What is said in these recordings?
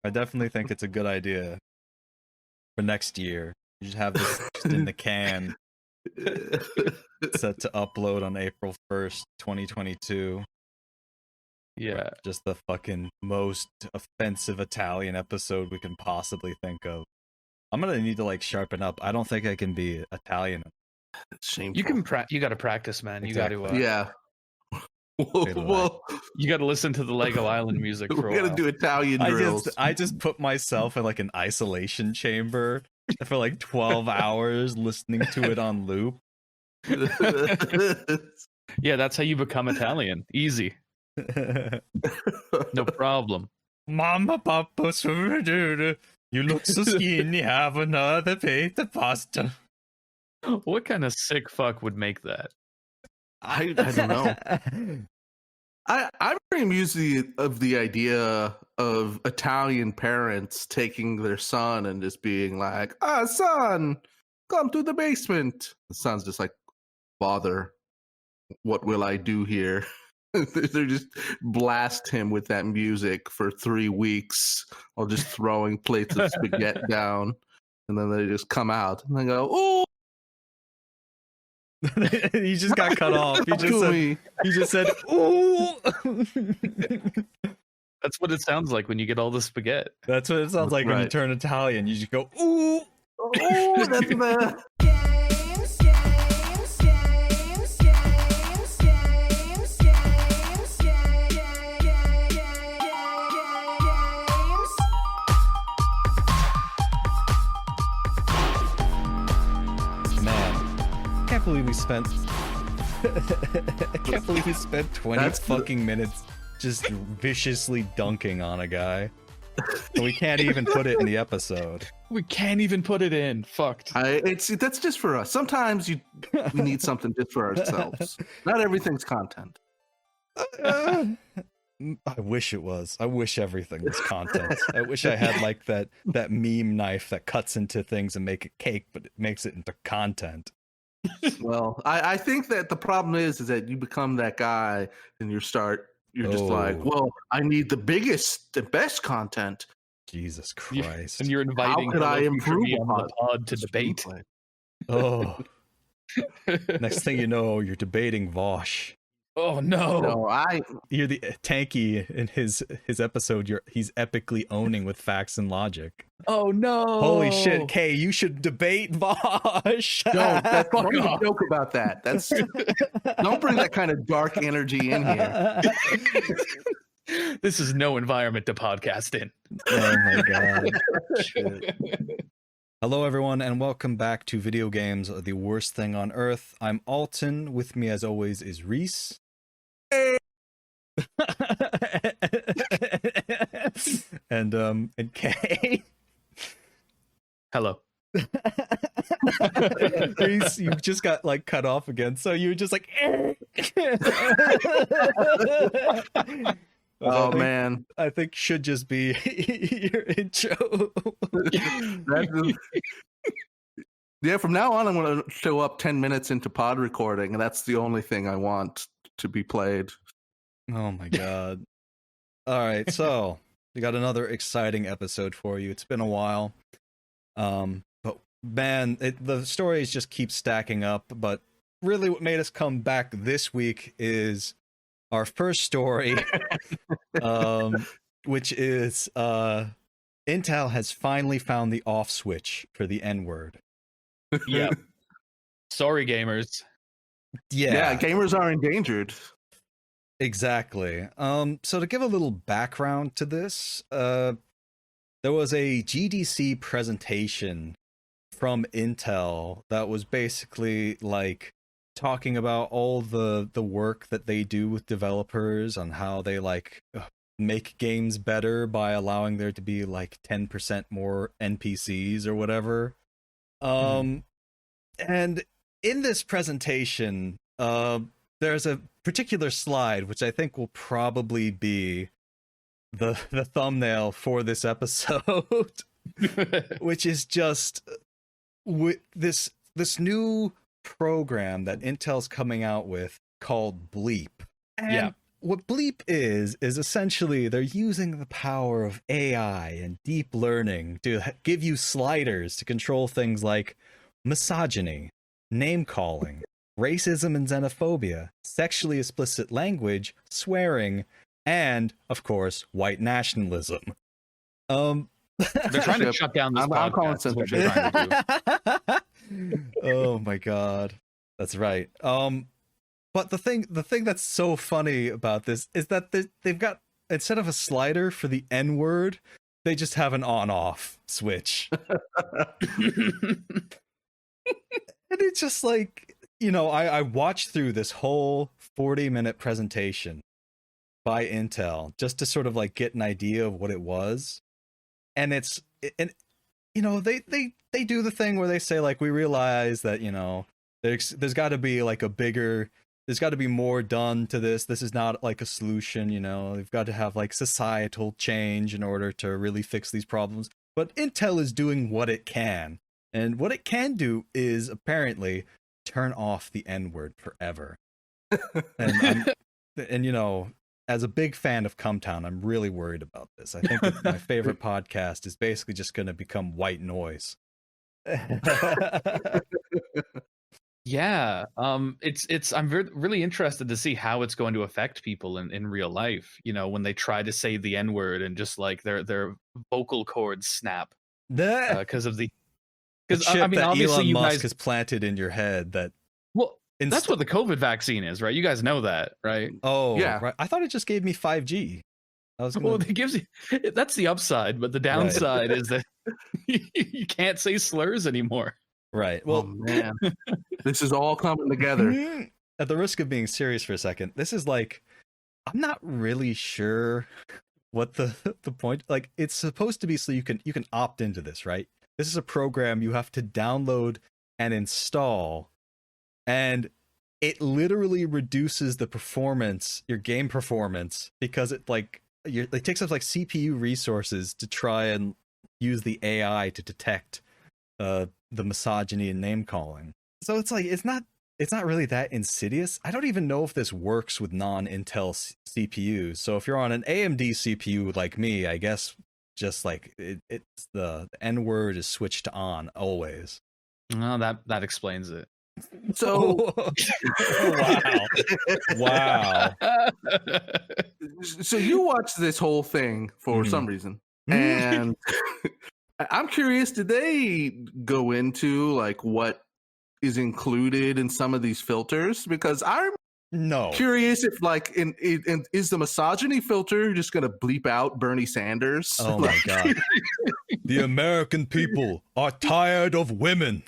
I definitely think it's a good idea for next year. You should have this just in the can, set to upload on April 1st, 2022. Yeah. Just the fucking most offensive Italian episode we can possibly think of. I'm gonna need to like sharpen up. I don't think I can be Italian. It's shameful. You can you got to practice, man. Exactly. You got to Yeah. Well, you got to listen to the Lego Island music for a we while. gotta do Italian drills. I just put myself in like an isolation chamber for like 12 hours listening to it on loop. Yeah, that's how you become Italian. Easy. No problem. Mama, Papa, you look so skinny. Have another plate of pasta. What kind of sick fuck would make that? I don't know. I'm very amused of the idea of Italian parents taking their son and just being like, son, come to the basement. The son's just like, father, what will I do here? They just blast him with that music for 3 weeks while just throwing plates of spaghetti down. And then they just come out and they go, oh! You just got cut off. You just said, ooh. That's what it sounds like when you get all the spaghetti. That's what it sounds like when you turn Italian. You just go, ooh. Oh, that's the... I can't believe we spent 20 fucking minutes just viciously dunking on a guy. And we can't even put it in the episode. We can't even put it in. Fucked. That's just for us. Sometimes we need something just for ourselves. Not everything's content. I wish it was. I wish everything was content. I wish I had like that meme knife that cuts into things and make it cake, but it makes it into content. Well, I think that the problem is that you become that guy and you're just like, well, I need the biggest, the best content. Jesus Christ. And you're inviting how could I improve on the pod to debate? Oh. Next thing you know, you're debating Vosh. Oh no. No, you're the Tanky in his episode. He's epically owning with facts and logic. Oh no! Holy shit, Kay! You should debate Vosh. That's funny to joke about that. That's don't bring that kind of dark energy in here. This is no environment to podcast in. Oh my god! Shit. Hello everyone, and welcome back to Video Games Are the Worst Thing on Earth. I'm Alton. With me, as always, is Reese. and Kay. Hello. Reese, you just got like cut off again, so you were just like oh man, I think should just be your intro. Yeah, from now on I'm going to show up 10 minutes into pod recording, and that's the only thing I want to be played. Oh my god. All right, so we got another exciting episode for you. It's been a while. But man, the stories just keep stacking up, but really what made us come back this week is our first story, which is Intel has finally found the off switch for the N-word. Yeah. Sorry, gamers. Yeah, gamers are endangered. Exactly. So to give a little background to this, there was a GDC presentation from Intel that was basically like talking about all the work that they do with developers on how they like make games better by allowing there to be like 10% more NPCs or whatever. And in this presentation, there's a particular slide which I think will probably be the thumbnail for this episode, which is just with this new program that Intel's coming out with called Bleep. And what bleep is essentially they're using the power of AI and deep learning to give you sliders to control things like misogyny, name calling, racism and xenophobia, sexually explicit language, swearing, and of course white nationalism. They're trying to shut down this I'm calling podcast. Is what they're trying to do. Oh my god, that's right. But the thing that's so funny about this is that they've got, instead of a slider for the N word, they just have an on-off switch. And it's just like, you know, I watched through this whole 40-minute presentation by Intel just to sort of like get an idea of what it was. And you know, they do the thing where they say like, we realize that, you know, there's got to be like there's got to be more done to this. This is not like a solution, you know. They've got to have like societal change in order to really fix these problems. But Intel is doing what it can. And what it can do is apparently turn off the N-word forever. And you know, as a big fan of Cumtown, I'm really worried about this. I think that my favorite podcast is basically just going to become white noise. Yeah, it's I'm really interested to see how it's going to affect people in real life. You know, when they try to say the N word and just like their vocal cords snap because of the I mean, that obviously Elon you Musk guys has planted in your head that. Well, that's what the COVID vaccine is, right? You guys know that, right? Oh, yeah. Right. I thought it just gave me 5G. Well, it gives you, that's the upside, but the downside is that you can't say slurs anymore. Right. Well, man, this is all coming together. At the risk of being serious for a second, this is like, I'm not really sure what the point. Like, it's supposed to be so you can opt into this, right? This is a program you have to download and install, and it literally reduces the performance, your game performance, because it like it takes up like CPU resources to try and use the AI to detect the misogyny and name calling. So it's like it's not really that insidious. I don't even know if this works with non-Intel CPUs. So if you're on an AMD CPU like me, I guess just like it's the N-word is switched on always. Oh, that explains it. So wow. So you watched this whole thing for some reason, and I'm curious, did they go into like what is included in some of these filters? Because I'm curious if like is the misogyny filter just going to bleep out Bernie Sanders? Oh my god. The American people are tired of women.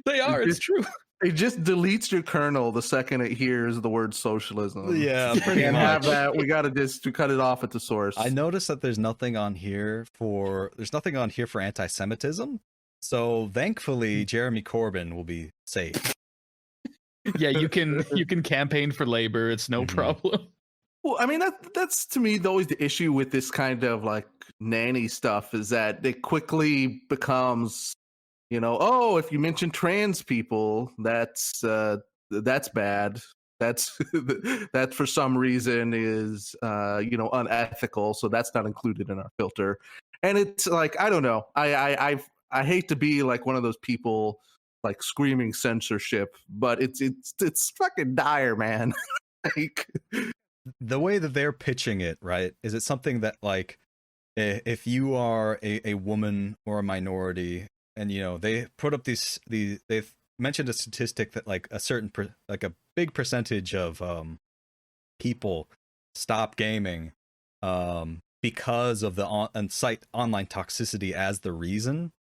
They are. It's true. It just deletes your kernel the second it hears the word socialism. Yeah, pretty much. Have that. We got to cut it off at the source. I noticed that there's nothing on here for anti-Semitism. So thankfully, Jeremy Corbyn will be safe. Yeah, you can campaign for labor. It's no problem. Well, I mean that's to me always the issue with this kind of like nanny stuff is that it quickly becomes, you know, oh, if you mention trans people, that's bad. That's that for some reason is you know, unethical, so that's not included in our filter. And it's like, I don't know. I hate to be like one of those people like screaming censorship, but it's fucking dire, man. Like, the way that they're pitching it, right, is it something that like if you are a woman or a minority, and you know they put up they've mentioned a statistic that like a big percentage of people stop gaming because of the on-site online toxicity as the reason.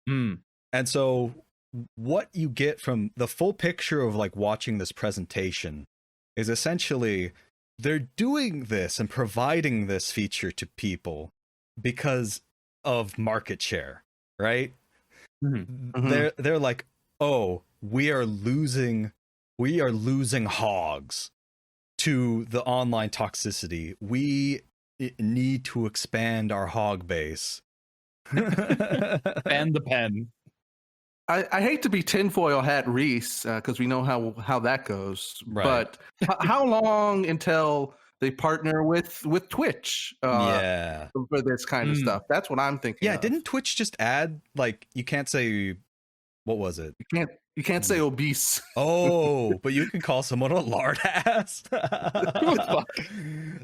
And so what you get from the full picture of like watching this presentation is essentially they're doing this and providing this feature to people because of market share, right? They're like, oh, we are losing hogs to the online toxicity. We need to expand our hog base. And the pen. I hate to be tinfoil hat Reese because we know how that goes. Right. But how long until they partner with Twitch Yeah. for this kind of stuff? That's what I'm thinking. Yeah, of. didn't Twitch just add like you can't say what was it? You can't say obese. Oh, but you can call someone a lard ass.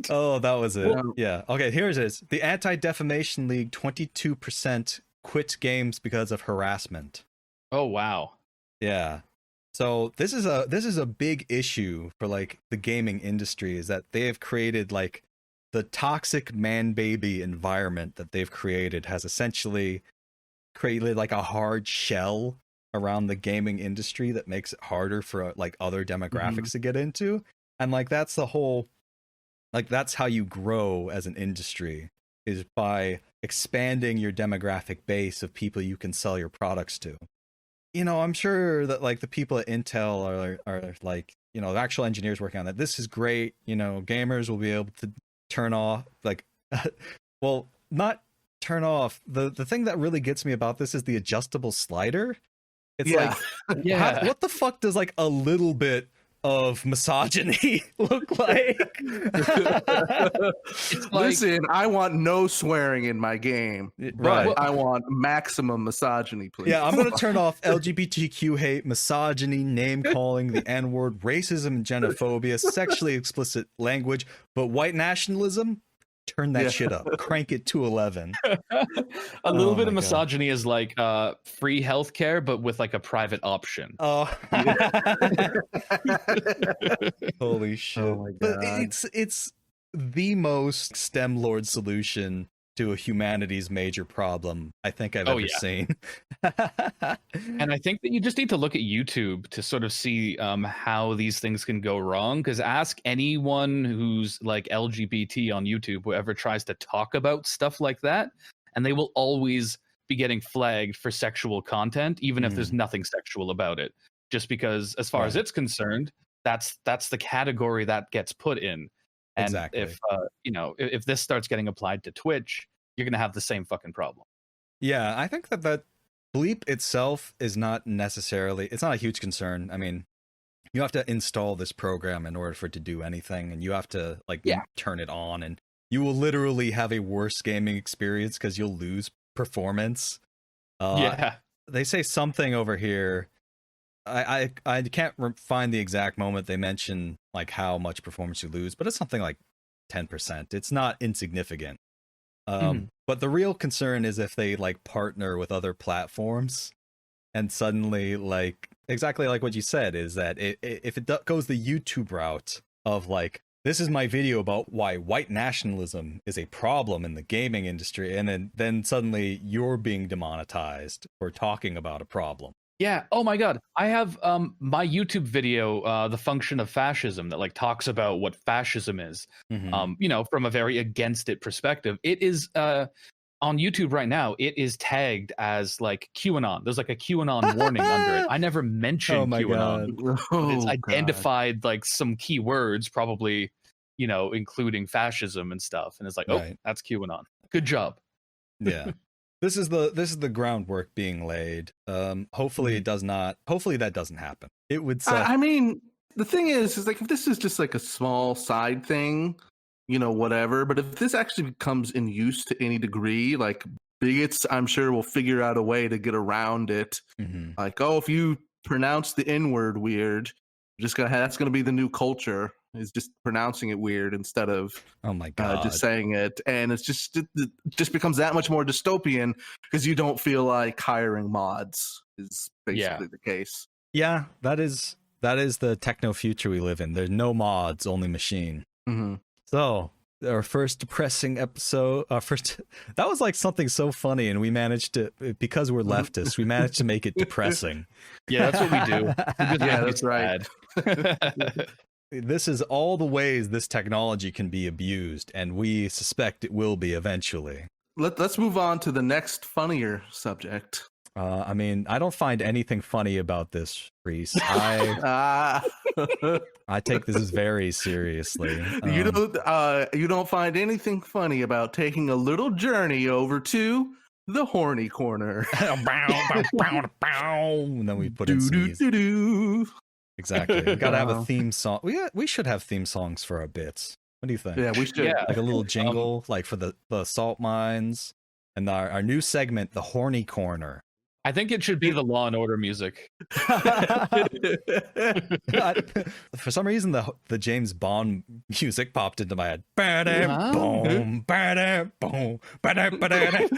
Oh, that was it. Yeah. Okay, here it is. The Anti-Defamation League 22% quit games because of harassment. Oh wow. Yeah. So this is a big issue for like the gaming industry, is that they have created like the toxic man baby environment that they've created has essentially created like a hard shell around the gaming industry that makes it harder for like other demographics to get into. And like that's the whole, like that's how you grow as an industry, is by expanding your demographic base of people you can sell your products to. You know, I'm sure that like the people at Intel are like, you know, the actual engineers working on that. This is great. You know, gamers will be able to turn off like, well, not turn off. The thing that really gets me about this is the adjustable slider. It's like, what the fuck does like a little bit of misogyny look like? Listen, I want no swearing in my game, but I want maximum misogyny, please. Yeah, I'm going to turn off LGBTQ hate, misogyny, name calling, the N-word, racism, genophobia, sexually explicit language, but white nationalism, turn that shit up. Crank it to 11. A little bit of misogyny is like free healthcare, but with like a private option. Oh, holy shit! Oh my God. But it's the most STEM Lord solution to a humanity's major problem I think I've ever seen. And I think that you just need to look at YouTube to sort of see how these things can go wrong. Because ask anyone who's like LGBT on YouTube, whoever tries to talk about stuff like that, and they will always be getting flagged for sexual content, even if there's nothing sexual about it. Just because, as far as it's concerned, that's the category that gets put in. And if if this starts getting applied to Twitch, you're gonna have the same fucking problem. Yeah, I think that bleep itself is not necessarily, it's not a huge concern. I mean, you have to install this program in order for it to do anything, and you have to like turn it on, and you will literally have a worse gaming experience because you'll lose performance. They say something over here. I can't find the exact moment they mention like how much performance you lose, but it's something like 10%. It's not insignificant. But the real concern is if they like partner with other platforms, and suddenly like exactly like what you said, is that if it goes the YouTube route of like, this is my video about why white nationalism is a problem in the gaming industry, and then suddenly you're being demonetized for talking about a problem. Yeah. Oh my God. I have my YouTube video, The Function of Fascism, that like talks about what fascism is. You know, from a very against it perspective. It is on YouTube right now. It is tagged as like QAnon. There's like a QAnon warning under it. I never mentioned QAnon. It's identified like some key words, probably, you know, including fascism and stuff. And it's like, oh, that's QAnon. Good job. Yeah. This is the groundwork being laid. Hopefully hopefully that doesn't happen. It would suck. I mean, the thing is like, if this is just like a small side thing, you know, whatever. But if this actually becomes in use to any degree, like bigots, I'm sure will figure out a way to get around it. Like, oh, if you pronounce the N-word weird, that's gonna be the new culture, is just pronouncing it weird instead of just saying it. And it just becomes that much more dystopian because you don't feel like hiring mods is basically the case. Yeah, that is the techno future we live in. There's no mods, only machine. So our first depressing episode, that was like something so funny, and we managed to, because we're leftists, we managed to make it depressing. Yeah, that's what we do. Yeah, that's right. This is all the ways this technology can be abused, and we suspect it will be eventually. Let's move on to the next funnier subject. I mean, I don't find anything funny about this, Reese. I take this very seriously. You don't find anything funny about taking a little journey over to the horny corner. And then we put in some music. Exactly. We gotta have a theme song. We should have theme songs for our bits. What do you think? Yeah, we should. Yeah. Like a little jingle, like for the salt mines, and our new segment, the horny corner. I think it should be the Law and Order music. For some reason, the James Bond music popped into my head. Ba-dam, boom, ba-dam, boom, ba-dam, ba-dam.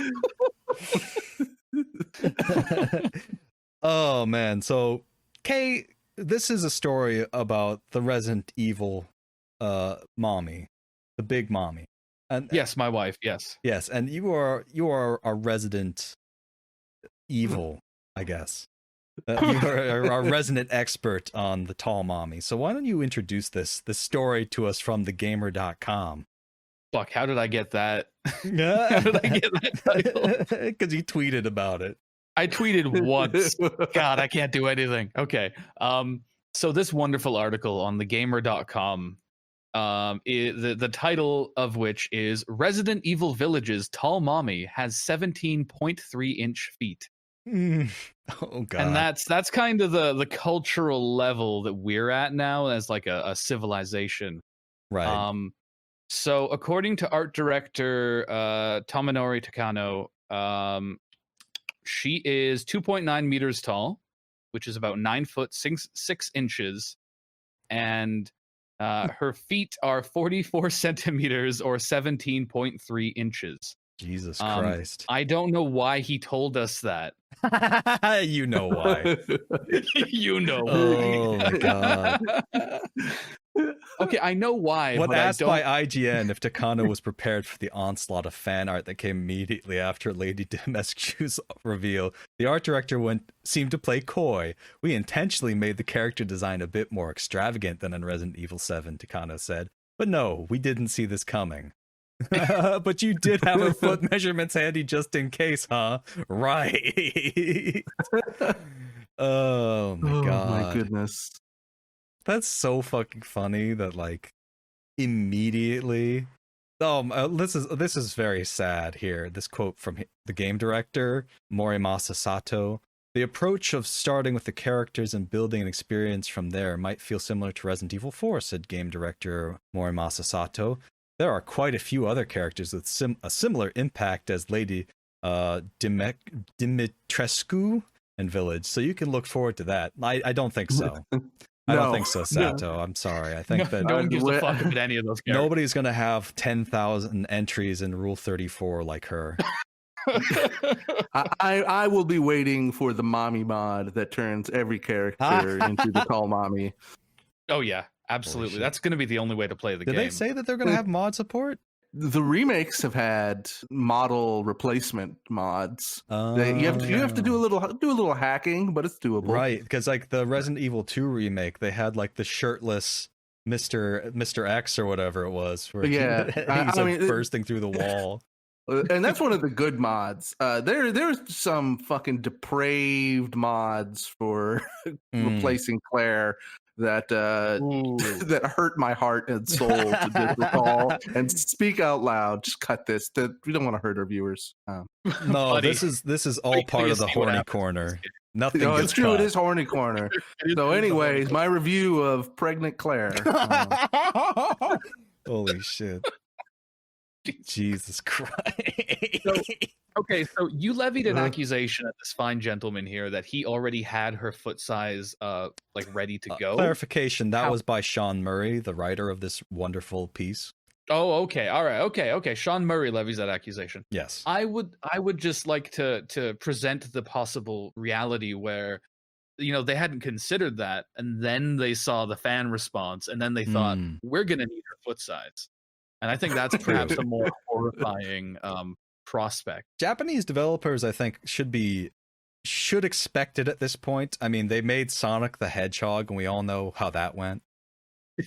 Oh man! So, Kay, this is a story about the Resident Evil, mommy, the big mommy. And yes, my wife. Yes. yes, and you are a resident evil, I guess. You are a resident expert on the tall mommy. So why don't you introduce this story to us from thegamer.com? Fuck, how did I get that? How did I get that title? Because you tweeted about it. I tweeted once. God, I can't do anything. Okay. So this wonderful article on thegamer.com, the title of which is Resident Evil Village's Tall Mommy has 17.3-inch feet. Oh god. And that's kind of the cultural level that we're at now as like a civilization. Right. So according to art director Tominori Takano, she is 2.9 meters tall, which is about 9 foot 6 inches, and her feet are 44 centimeters or 17.3 inches. Jesus Christ. I don't know why he told us that. You know why. You know why. Oh my god. Okay, I know why. When but asked I don't... by IGN if Takano was prepared for the onslaught of fan art that came immediately after Lady Dimitrescu's reveal, the art director seemed to play coy. We intentionally made the character design a bit more extravagant than in Resident Evil 7, Takano said. But no, we didn't see this coming. But you did have her foot measurements handy just in case, huh? Right. Oh my god. Oh my goodness. That's so fucking funny that like immediately. This is very sad here. This quote from the game director Morimasa Sato. The approach of starting with the characters and building an experience from there might feel similar to Resident Evil 4, said game director Morimasa Sato. There are quite a few other characters with a similar impact as Lady Dimitrescu and Village, so you can look forward to that. I don't think so. I don't think so, Sato. No. I'm sorry. I think that no one gives a fuck about any of those characters. Nobody's going to have 10,000 entries in Rule 34 like her. I will be waiting for the mommy mod that turns every character into the tall mommy. Oh, yeah. Absolutely. That's going to be the only way to play the game. Did they say that they're going to have mod support? The remakes have had model replacement mods. You have to do a little hacking, but it's doable. Right, because like the Resident Evil 2 remake, they had like the shirtless Mr. X or whatever it was. Where he's bursting through the wall. And that's one of the good mods. There's some fucking depraved mods for replacing Claire that that hurt my heart and soul to recall and speak out loud. Just cut this. We don't want to hurt our viewers. No, buddy, this is all part of the horny corner. Nothing. No, it's true. Cut. It is horny corner. So, anyways, my review of Pregnant Claire. Holy shit! Jesus Christ. So you levied an accusation at this fine gentleman here that he already had her foot size like ready to go. Clarification, that was by Sean Murray, the writer of this wonderful piece. Oh, okay. All right. Okay. Sean Murray levies that accusation. Yes. I would just like to present the possible reality where they hadn't considered that, and then they saw the fan response, and then they thought we're going to need her foot size. And I think that's perhaps a more horrifying prospect. Japanese developers, I think, should expect it at this point. I mean, they made Sonic the Hedgehog, and we all know how that went.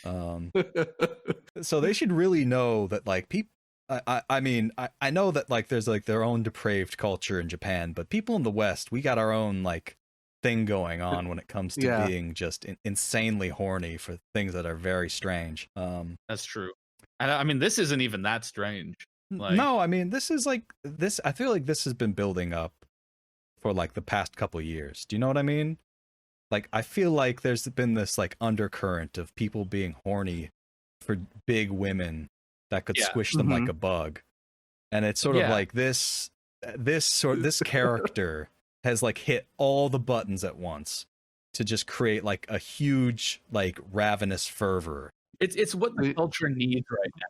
So they should really know that, like, people. I know that like there's like their own depraved culture in Japan, but people in the West, we got our own like thing going on when it comes to being just insanely horny for things that are very strange. That's true. And I mean, this isn't even that strange. Like, no, I mean, this is like this. I feel like this has been building up for like the past couple years. Do you know what I mean? Like, I feel like there's been this like undercurrent of people being horny for big women that could squish them like a bug, and it's sort of like this character has like hit all the buttons at once to just create like a huge like ravenous fervor. It's what the culture needs right now.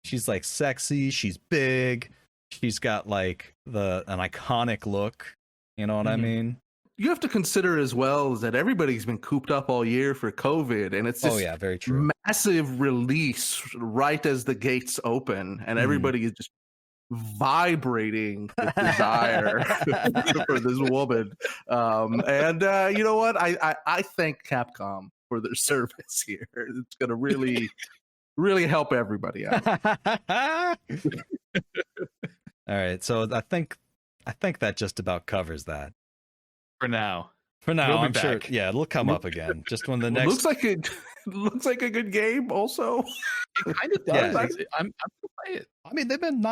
She's like sexy, she's big, she's got like an iconic look, you know what I mean? You have to consider as well that everybody's been cooped up all year for COVID, and it's this very true. massive release right as the gates open, and everybody is just vibrating with desire for this woman. And you know what? I thank Capcom for their service here. It's going to really help everybody out. All right, so I think that just about covers that. For now, I'm sure. Yeah, it'll come up again. Just when the next looks like a good game. Also, it kind of does. Yeah. I'm gonna play it. I mean, they've been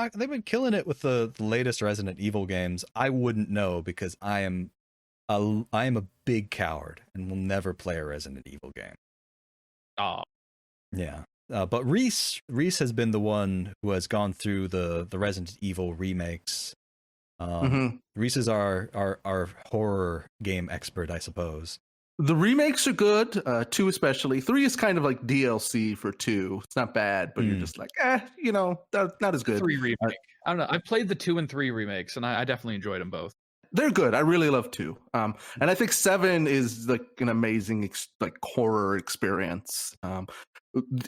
killing it with the latest Resident Evil games. I wouldn't know because I am a big coward and will never play a Resident Evil game. Oh, yeah. But Reese has been the one who has gone through the Resident Evil remakes. Reese is our horror game expert, I suppose. The remakes are good, 2 especially. 3 is kind of like DLC for 2. It's not bad, but you're just like, not as good. 3 remake. I don't know. I played the 2 and 3 remakes, and I definitely enjoyed them both. They're good. I really love 2. And I think 7 is like an amazing horror experience.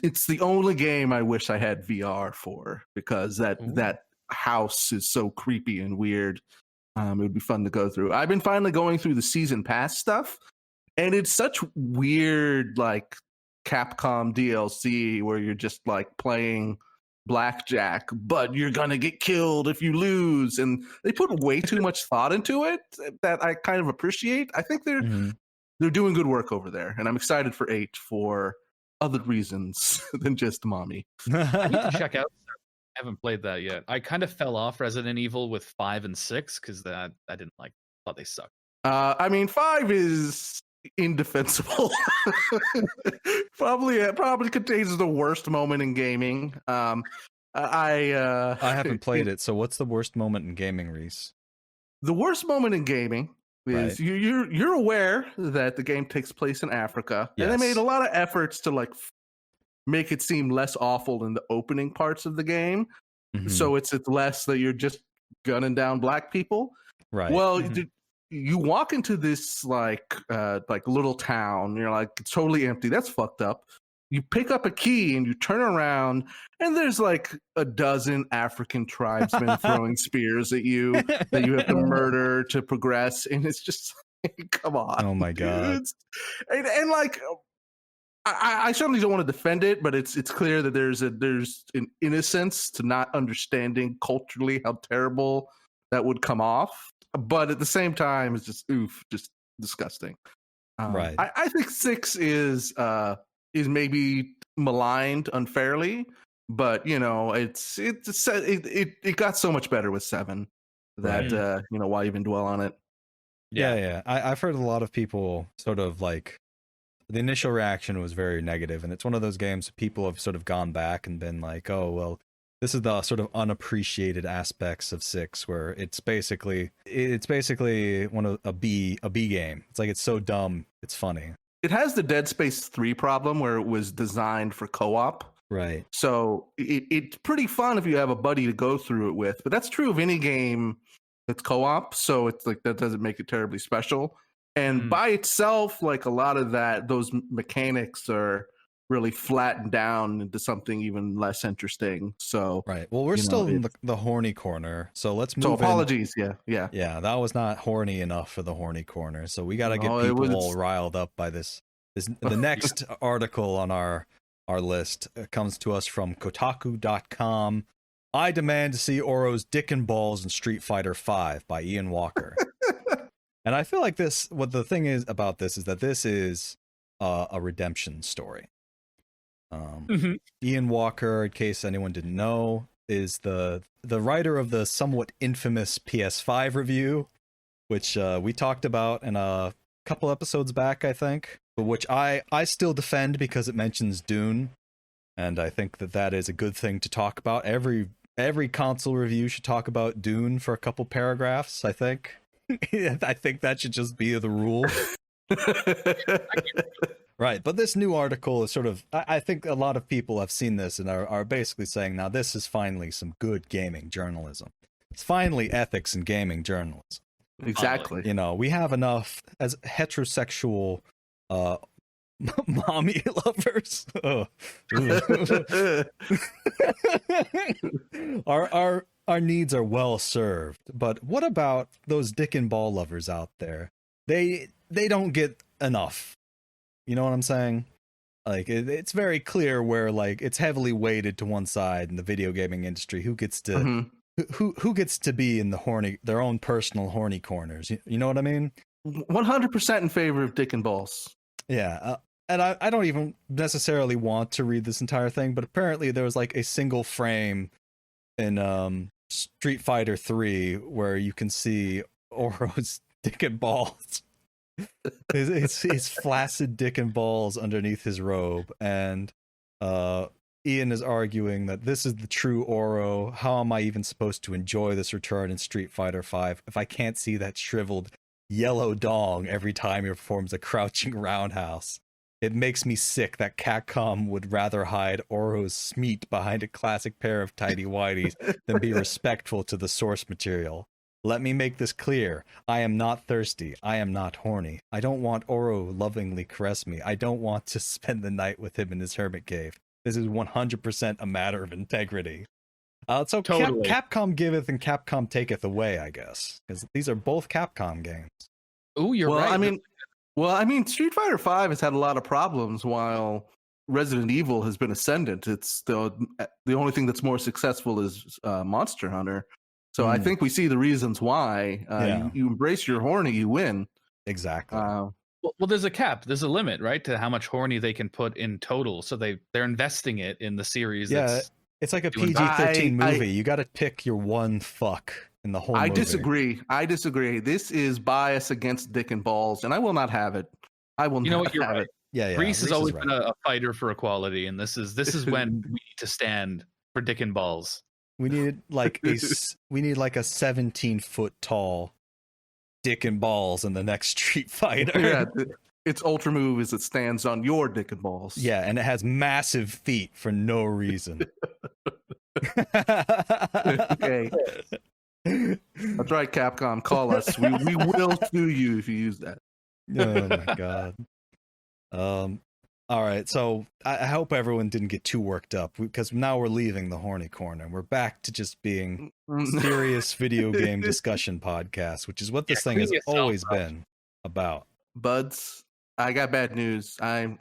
It's the only game I wish I had VR for, because that house is so creepy and weird. It would be fun to go through. I've been finally going through the season pass stuff, and it's such weird like Capcom DLC where you're just like playing blackjack, but you're gonna get killed if you lose, and they put way too much thought into it that I kind of appreciate. I think they're doing good work over there, and I'm excited for 8 for other reasons than just mommy. I need to check out. I haven't played that yet. I kind of fell off Resident Evil with 5 and 6 because I didn't like. Thought they sucked. I mean, 5 is indefensible. probably contains the worst moment in gaming. I haven't played it. So what's the worst moment in gaming, Reese? The worst moment in gaming is you're aware that the game takes place in Africa, and they made a lot of efforts to like make it seem less awful in the opening parts of the game. So it's less that you're just gunning down black people. Right. Well, you walk into this like little town, you're like, it's totally empty. That's fucked up. You pick up a key and you turn around, and there's like a dozen African tribesmen throwing spears at you that you have to murder to progress. And it's just like, come on. Oh my God. And like, I certainly don't want to defend it, but it's clear that there's an innocence to not understanding culturally how terrible that would come off. But at the same time, it's just just disgusting. Right. I think 6 is maybe maligned unfairly, but it got so much better with 7 that why even dwell on it? Yeah. I've heard a lot of people sort of like. The initial reaction was very negative, and it's one of those games people have sort of gone back and been like, oh, well, this is the sort of unappreciated aspects of 6, where it's basically one of a B game. It's like, it's so dumb, it's funny. It has the Dead Space 3 problem where it was designed for co-op. Right. So it's pretty fun if you have a buddy to go through it with, but that's true of any game that's co-op, so it's like that doesn't make it terribly special. And by itself, like a lot of those mechanics are really flattened down into something even less interesting. So right. Well, we're still in the horny corner, so let's move. So apologies. Yeah. That was not horny enough for the horny corner. So we got to get people all riled up by this. The next article on our list comes to us from Kotaku.com. I demand to see Oro's dick and balls in Street Fighter V by Ian Walker. And I feel like what the thing is about this is that this is a redemption story. Ian Walker, in case anyone didn't know, is the writer of the somewhat infamous PS5 review, which we talked about in a couple episodes back, I think, but which I still defend because it mentions Dune, and I think that is a good thing to talk about. Every console review should talk about Dune for a couple paragraphs, I think. I think that should just be the rule. Right, but this new article is sort of, I think a lot of people have seen this and are basically saying, now this is finally some good gaming journalism. It's finally ethics in gaming journalism. Exactly. You know, we have enough as heterosexual mommy lovers. Our needs are well served. But what about those dick and ball lovers out there? They don't get enough. You know what I'm saying? Like it's very clear where like it's heavily weighted to one side in the video gaming industry. Who gets to who gets to be in their own personal horny corners? You know what I mean? 100% in favor of dick and balls. Yeah, and I don't even necessarily want to read this entire thing, but apparently there was like a single frame in Street Fighter 3 where you can see Oro's dick and balls. His flaccid dick and balls underneath his robe, and Ian is arguing that this is the true Oro. How am I even supposed to enjoy this return in Street Fighter 5 if I can't see that shriveled yellow dong every time he performs a crouching roundhouse? It makes me sick that Capcom would rather hide Oro's smeat behind a classic pair of tidy whities than be respectful to the source material. Let me make this clear. I am not thirsty. I am not horny. I don't want Oro lovingly caress me. I don't want to spend the night with him in his hermit cave. This is 100% a matter of integrity. So totally. Capcom giveth and Capcom taketh away, I guess, because these are both Capcom games. Oh, you're right. I mean, Street Fighter 5 has had a lot of problems while Resident Evil has been ascendant. It's the only thing that's more successful is Monster Hunter. So I think we see the reasons why. You embrace your horny, you win. Exactly. Well, there's a cap. There's a limit, right, to how much horny they can put in total. So they're investing it in the series. Yeah, it's like a PG-13 movie. You got to pick your one fuck in the whole movie. I disagree. This is bias against dick and balls, and I will not have it. I will not have it. Yeah. Reese has always been a fighter for equality, and this is when we need to stand for dick and balls. We need like a 17-foot tall dick and balls in the next Street Fighter. Yeah, its ultra move is it stands on your dick and balls. Yeah, and it has massive feet for no reason. Okay. That's right, Capcom. Call us. We will sue you if you use that. Oh my god. All right, so I hope everyone didn't get too worked up because now we're leaving the horny corner. We're back to just being serious video game discussion podcast, which is what this thing has always been about. Buds, I got bad news. I'm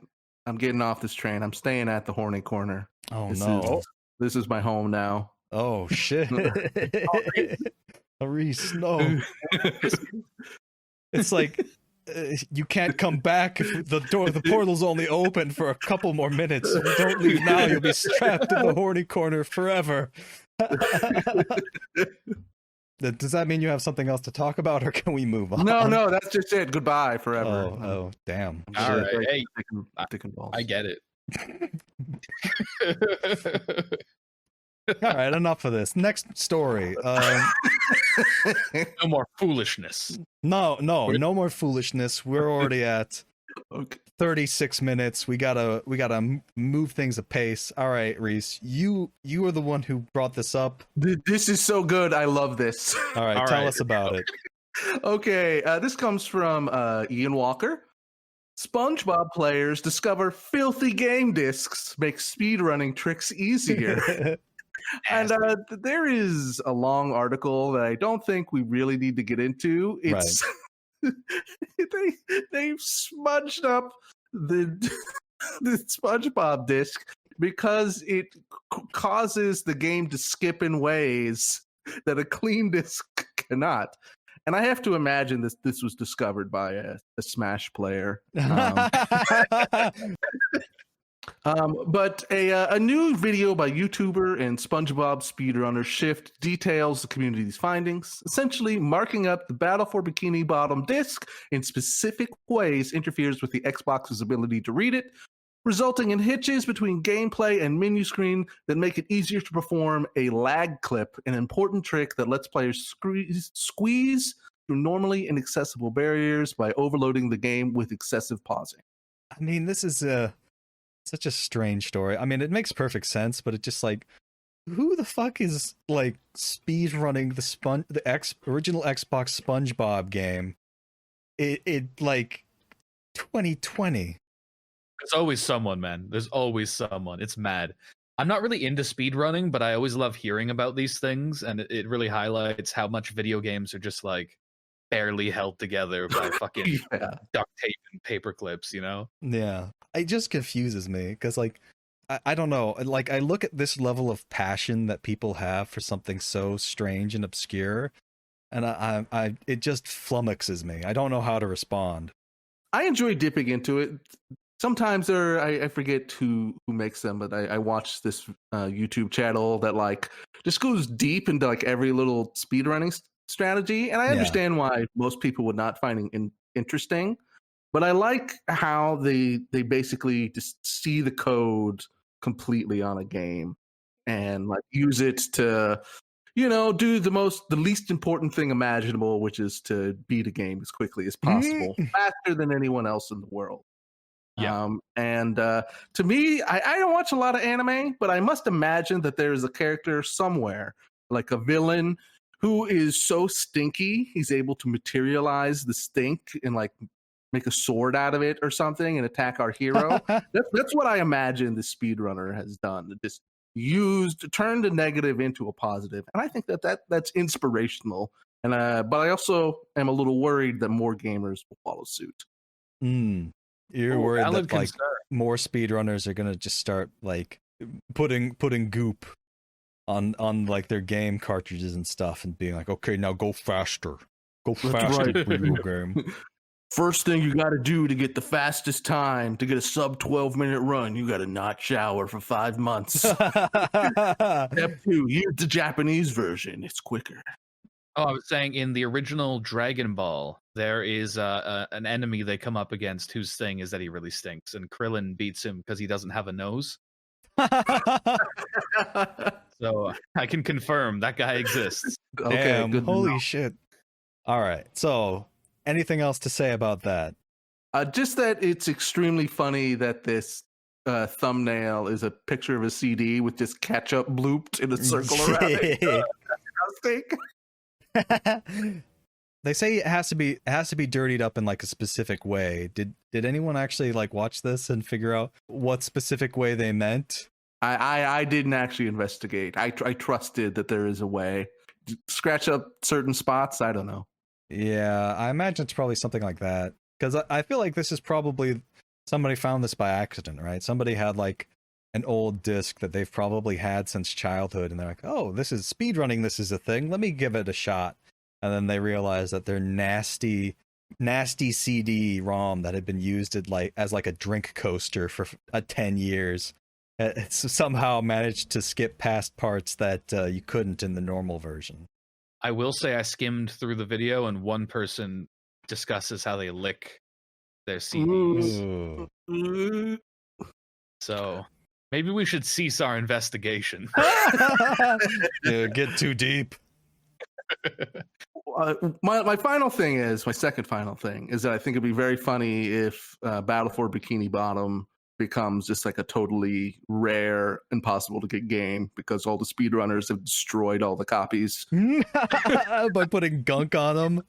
getting off this train. I'm staying at the horny corner. Oh, This is my home now. Oh shit. Reese, no. It's like you can't come back if the portal's only open for a couple more minutes. If you don't leave now, you'll be strapped in the horny corner forever. Does that mean you have something else to talk about, or can we move on? No, that's just it. Goodbye forever. Oh, damn. All right, hey, dick and balls. I get it. All right, enough of this. Next story. No more foolishness. No more foolishness. We're already at 36 minutes. We gotta move things apace. All right, Reese, you are the one who brought this up. This is so good. I love this. All right, tell us about it. Okay, this comes from Ian Walker. SpongeBob players discover filthy game discs make speedrunning tricks easier. And there is a long article that I don't think we really need to get into. It's they've smudged up the SpongeBob disc because it causes the game to skip in ways that a clean disc cannot. And I have to imagine this was discovered by a Smash player. But a new video by YouTuber and SpongeBob speedrunner Shift details the community's findings, essentially marking up the battle for Bikini Bottom disc in specific ways interferes with the Xbox's ability to read it, resulting in hitches between gameplay and menu screen that make it easier to perform a lag clip, an important trick that lets players squeeze through normally inaccessible barriers by overloading the game with excessive pausing. I mean, this is such a strange story. I mean, it makes perfect sense, but it just like, who the fuck is like speed running the original Xbox SpongeBob game? It like 2020. There's always someone, man. There's always someone. It's mad. I'm not really into speedrunning, but I always love hearing about these things, and it really highlights how much video games are just like barely held together by fucking duct tape and paper clips, you know? Yeah. It just confuses me because like I don't know, like I look at this level of passion that people have for something so strange and obscure, and I it just flummoxes me. I don't know how to respond. I enjoy dipping into it. Sometimes I forget who makes them, but I watch this YouTube channel that like just goes deep into like every little speedrunning strategy, and I understand why most people would not find it interesting. But I like how they basically just see the code completely on a game and like use it to, you know, do the least important thing imaginable, which is to beat a game as quickly as possible, faster than anyone else in the world. Yeah. To me, I don't watch a lot of anime, but I must imagine that there is a character somewhere, like a villain, who is so stinky he's able to materialize the stink and like make a sword out of it or something and attack our hero. That's what I imagine the speedrunner has done. Just turned a negative into a positive, and I think that's inspirational. And but I also am a little worried that more gamers will follow suit. You're worried that like more speedrunners are gonna just start like putting goop on like their game cartridges and stuff and being like, okay, now go faster. Go faster, video game. First thing you got to do to get the fastest time to get a sub 12-minute run, you got to not shower for 5 months. Step 2, here's the Japanese version. It's quicker. Oh, I was saying in the original Dragon Ball, there is an enemy they come up against whose thing is that he really stinks, and Krillin beats him because he doesn't have a nose. So I can confirm that guy exists. Okay, damn, holy shit. All right, so anything else to say about that? Just that it's extremely funny that this thumbnail is a picture of a CD with just ketchup blooped in a circle around it. They say it has to be dirtied up in like a specific way. Did anyone actually like watch this and figure out what specific way they meant? I didn't actually investigate. I trusted that there is a way. Scratch up certain spots. I don't know. Yeah, I imagine it's probably something like that. Because I feel like this is probably somebody found this by accident, right? Somebody had like an old disc that they've probably had since childhood, and they're like, "Oh, this is speedrunning. This is a thing. Let me give it a shot." And then they realize that their nasty CD-ROM that had been used as like a drink coaster for 10 years, it's somehow managed to skip past parts that you couldn't in the normal version. I will say I skimmed through the video, and one person discusses how they lick their CDs. Ooh. So maybe we should cease our investigation. Get too deep. My second final thing is that I think it'd be very funny if Battle for Bikini Bottom becomes just like a totally rare, impossible to get game because all the speedrunners have destroyed all the copies by putting gunk on them.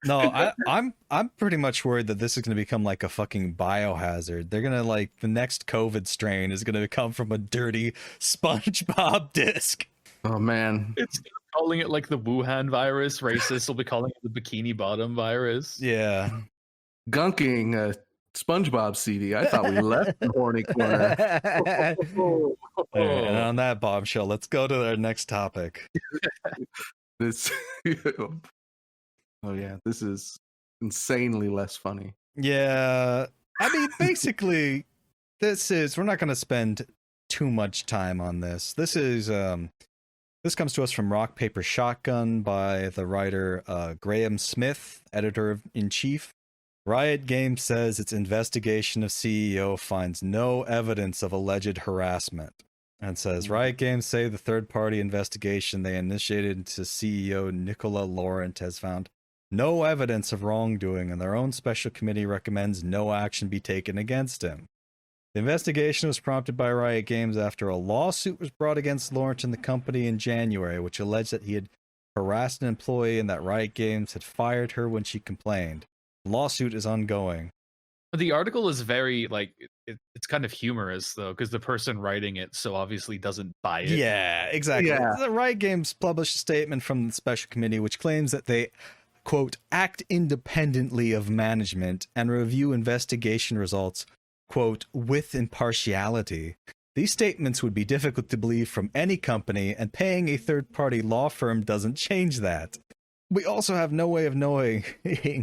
No, I'm pretty much worried that this is going to become like a fucking biohazard. They're gonna like the next COVID strain is going to come from a dirty SpongeBob disc. Oh man, it's calling it like the Wuhan virus. Racists will be calling it the Bikini Bottom virus. Yeah, gunking a SpongeBob CD. I thought we left the horny corner. And on that bombshell, let's go to our next topic. This. Oh yeah, this is insanely less funny. Yeah, I mean, basically, we're not going to spend too much time on this. This comes to us from Rock Paper Shotgun by the writer Graham Smith, editor-in-chief. Riot Games says its investigation of CEO finds no evidence of alleged harassment. And says, Riot Games say the third-party investigation they initiated into CEO Nicola Laurent has found no evidence of wrongdoing, and their own special committee recommends no action be taken against him. The investigation was prompted by Riot Games after a lawsuit was brought against Laurent and the company in January, which alleged that he had harassed an employee and that Riot Games had fired her when she complained. The lawsuit is ongoing. The article is very, like, it's kind of humorous, though, because the person writing it so obviously doesn't buy it. Yeah, exactly. Yeah. The Riot Games published a statement from the special committee which claims that they, quote, act independently of management and review investigation results, quote, with impartiality. These statements would be difficult to believe from any company, and paying a third-party law firm doesn't change that. We also have no way of knowing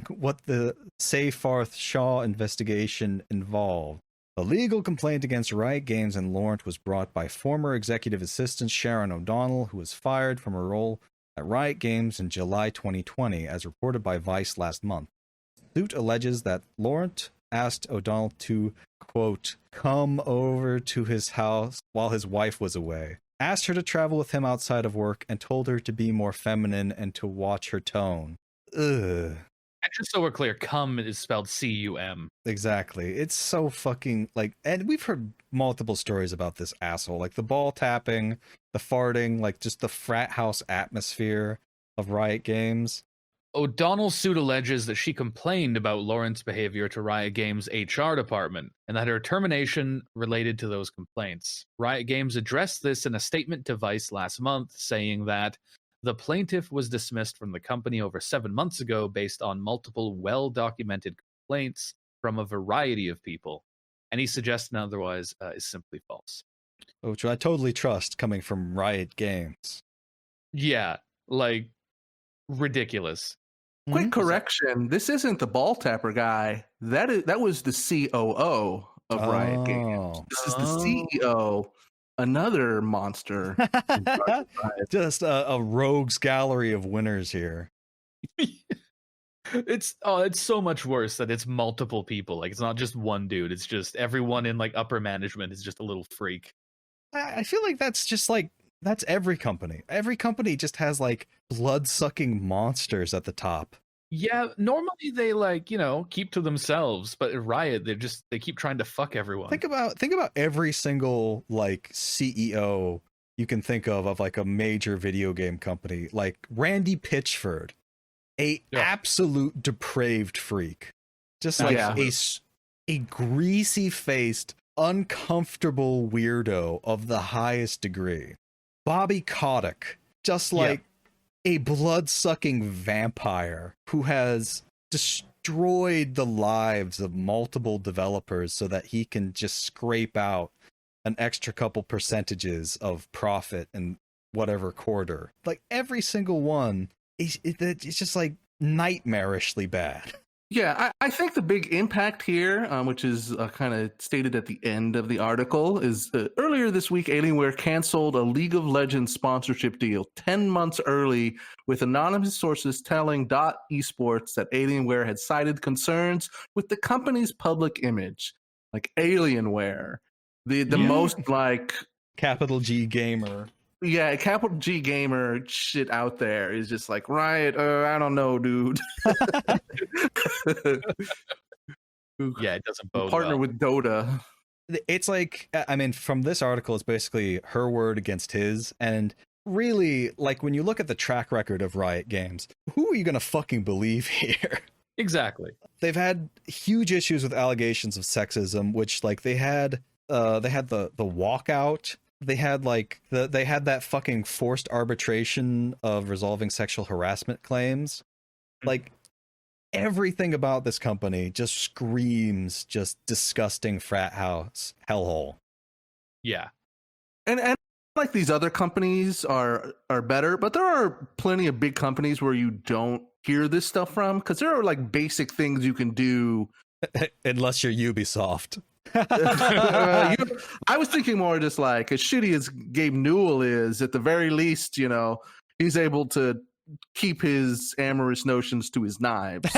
what the Seyfarth Shaw investigation involved. The legal complaint against Riot Games and Laurent was brought by former executive assistant Sharon O'Donnell, who was fired from her role at Riot Games in July 2020, as reported by Vice last month. The suit alleges that Laurent asked O'Donnell to, quote, come over to his house while his wife was away, asked her to travel with him outside of work, and told her to be more feminine and to watch her tone. Ugh. And just so we're clear, cum is spelled C-U-M. Exactly. It's so fucking, like, and we've heard multiple stories about this asshole, like the ball tapping, the farting, like just the frat house atmosphere of Riot Games. O'Donnell's suit alleges that she complained about Laurent's behavior to Riot Games' HR department, and that her termination related to those complaints. Riot Games addressed this in a statement to Vice last month, saying that the plaintiff was dismissed from the company over 7 months ago based on multiple well-documented complaints from a variety of people. Any suggestion otherwise is simply false. Which I totally trust coming from Riot Games. Yeah, like, ridiculous. Quick correction: this isn't the ball tapper guy. That was the COO of Riot Games. This is the CEO, another monster. Just a rogues gallery of winners here. It's so much worse that it's multiple people. Like, it's not just one dude. It's just everyone in like upper management is just a little freak. I feel like that's just like, that's every company. Every company just has like blood-sucking monsters at the top. Yeah, normally they, like, you know, keep to themselves, but at Riot they keep trying to fuck everyone. Think about every single like CEO you can think of like a major video game company, like Randy Pitchford, absolute depraved freak, just like a greasy-faced, uncomfortable weirdo of the highest degree. Bobby Kotick, just like a blood-sucking vampire who has destroyed the lives of multiple developers so that he can just scrape out an extra couple percentages of profit in whatever quarter. Like, every single one, it's just like nightmarishly bad. Yeah, I think the big impact here, which is kind of stated at the end of the article, is earlier this week, Alienware canceled a League of Legends sponsorship deal 10 months early, with anonymous sources telling Esports that Alienware had cited concerns with the company's public image. Like, Alienware, the most like capital G gamer. Yeah, capital G gamer shit out there is just like, Riot, I don't know, dude. Yeah, it doesn't bode partner well. with Dota. It's like, I mean, from this article, it's basically her word against his. And really, like, when you look at the track record of Riot Games, who are you going to fucking believe here? Exactly. They've had huge issues with allegations of sexism, which, like, they had the walkout. They had that fucking forced arbitration of resolving sexual harassment claims. Like, everything about this company just screams just disgusting frat house hellhole. Yeah. And like, these other companies are better, but there are plenty of big companies where you don't hear this stuff from, because there are like basic things you can do. Unless you're Ubisoft. I was thinking more just like as shitty as Gabe Newell is, at the very least, he's able to keep his amorous notions to his knives.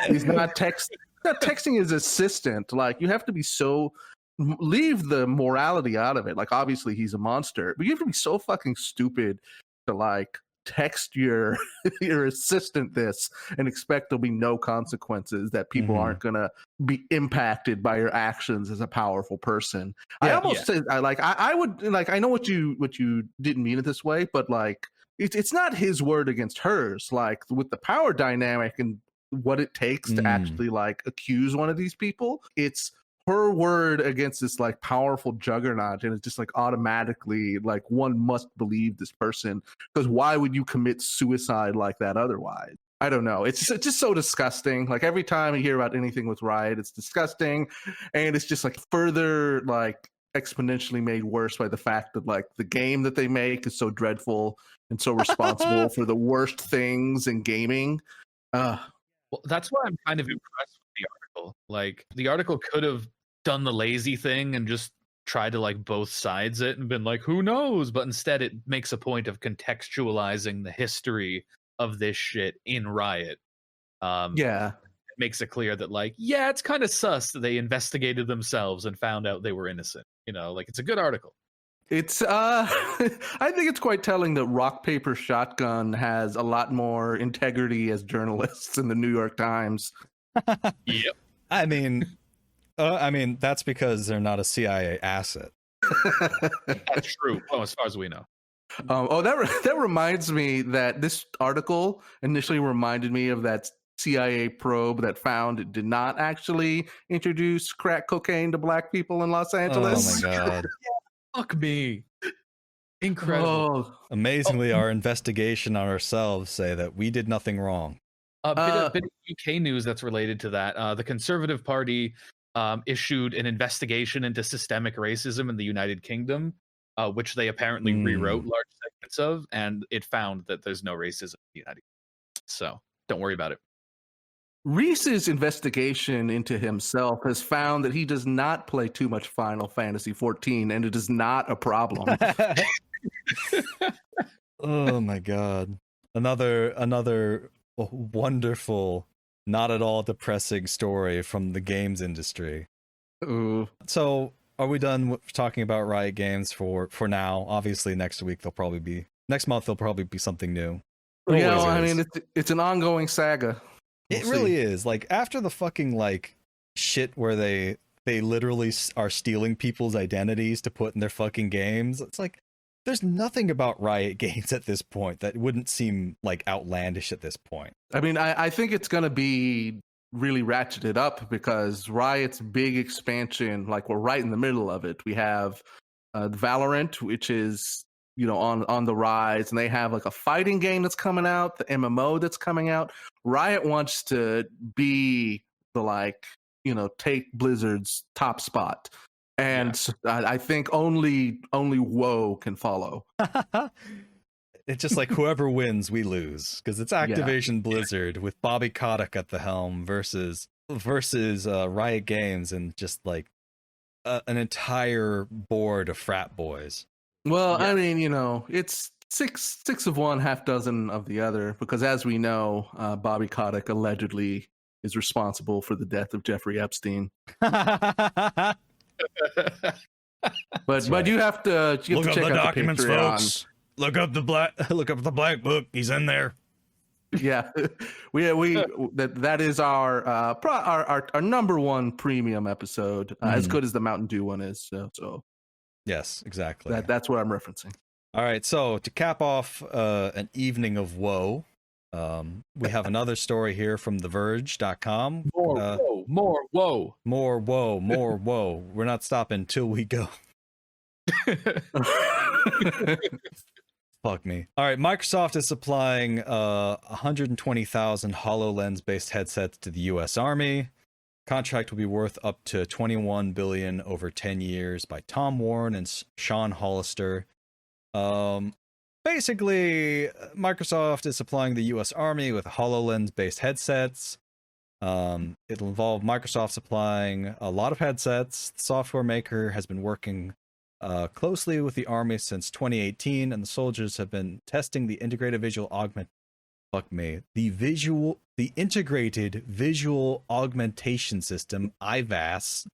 He's not texting his assistant. Like, you have to be so leave the morality out of it. Like, obviously he's a monster, but you have to be so fucking stupid to like text your your assistant this and expect there'll be no consequences, that people aren't gonna be impacted by your actions as a powerful person. I almost say I would like, I know what you didn't mean it this way, but like it's not his word against hers. Like, with the power dynamic and what it takes to actually like accuse one of these people, it's her word against this like powerful juggernaut, and it's just like automatically like one must believe this person, because why would you commit suicide like that otherwise? I don't know. It's just so disgusting. Like, every time you hear about anything with Riot, it's disgusting, and it's just like further like exponentially made worse by the fact that like the game that they make is so dreadful and so responsible for the worst things in gaming. Well, that's why I'm kind of impressed with the article. Like, the article could have done the lazy thing and just tried to like both sides it and been like, who knows? But instead it makes a point of contextualizing the history of this shit in Riot. It makes it clear that like, yeah, it's kind of sus that they investigated themselves and found out they were innocent. Like, it's a good article. It's I think it's quite telling that Rock Paper Shotgun has a lot more integrity as journalists than the New York Times. Yep. I mean, that's because they're not a CIA asset. That's true. Well, as far as we know. That reminds me that this article initially reminded me of that CIA probe that found it did not actually introduce crack cocaine to black people in Los Angeles. Oh my god. Fuck me. Incredible. Amazingly, our investigation on ourselves say that we did nothing wrong. A bit of UK news that's related to that. The Conservative Party issued an investigation into systemic racism in the United Kingdom, which they apparently rewrote large segments of, and it found that there's no racism in the United Kingdom. So don't worry about it. Reese's investigation into himself has found that he does not play too much Final Fantasy XIV, and it is not a problem. Oh my god. Another wonderful, not at all depressing story from the games industry. Ooh. So, are we done talking about Riot Games for now? Obviously, next month there'll probably be something new. I mean, it's an ongoing saga. It really is. Like, after the fucking like shit where they literally are stealing people's identities to put in their fucking games, it's like there's nothing about Riot Games at this point that wouldn't seem like outlandish at this point. I mean, I think it's going to be really ratcheted up because Riot's big expansion, like, we're right in the middle of it. We have Valorant, which is, on the rise, and they have like a fighting game that's coming out, the MMO that's coming out. Riot wants to be the take Blizzard's top spot. And I think only WoW can follow. It's just like whoever wins, we lose, because it's Activision Blizzard with Bobby Kotick at the helm versus Riot Games and just like an entire board of frat boys. Well, I mean, it's six of one, half dozen of the other, because as we know, Bobby Kotick allegedly is responsible for the death of Jeffrey Epstein. But you have to look up check the out documents, the Patreon. folks. Look up the black book. He's in there. Yeah, that is our number one premium episode, as good as the Mountain Dew one is. So yes, exactly. That's what I'm referencing. All right, so to cap off an evening of woe, we have another story here from TheVerge.com. More woe. We're not stopping till we go. Fuck me. All right, Microsoft is supplying 120,000 HoloLens-based headsets to the U.S. Army. Contract will be worth up to $21 billion over 10 years by Tom Warren and Sean Hollister. Basically, Microsoft is supplying the U.S. Army with HoloLens-based headsets. It'll involve Microsoft supplying a lot of headsets. The software maker has been working closely with the Army since 2018, and the soldiers have been testing the integrated visual the integrated visual augmentation system, IVAS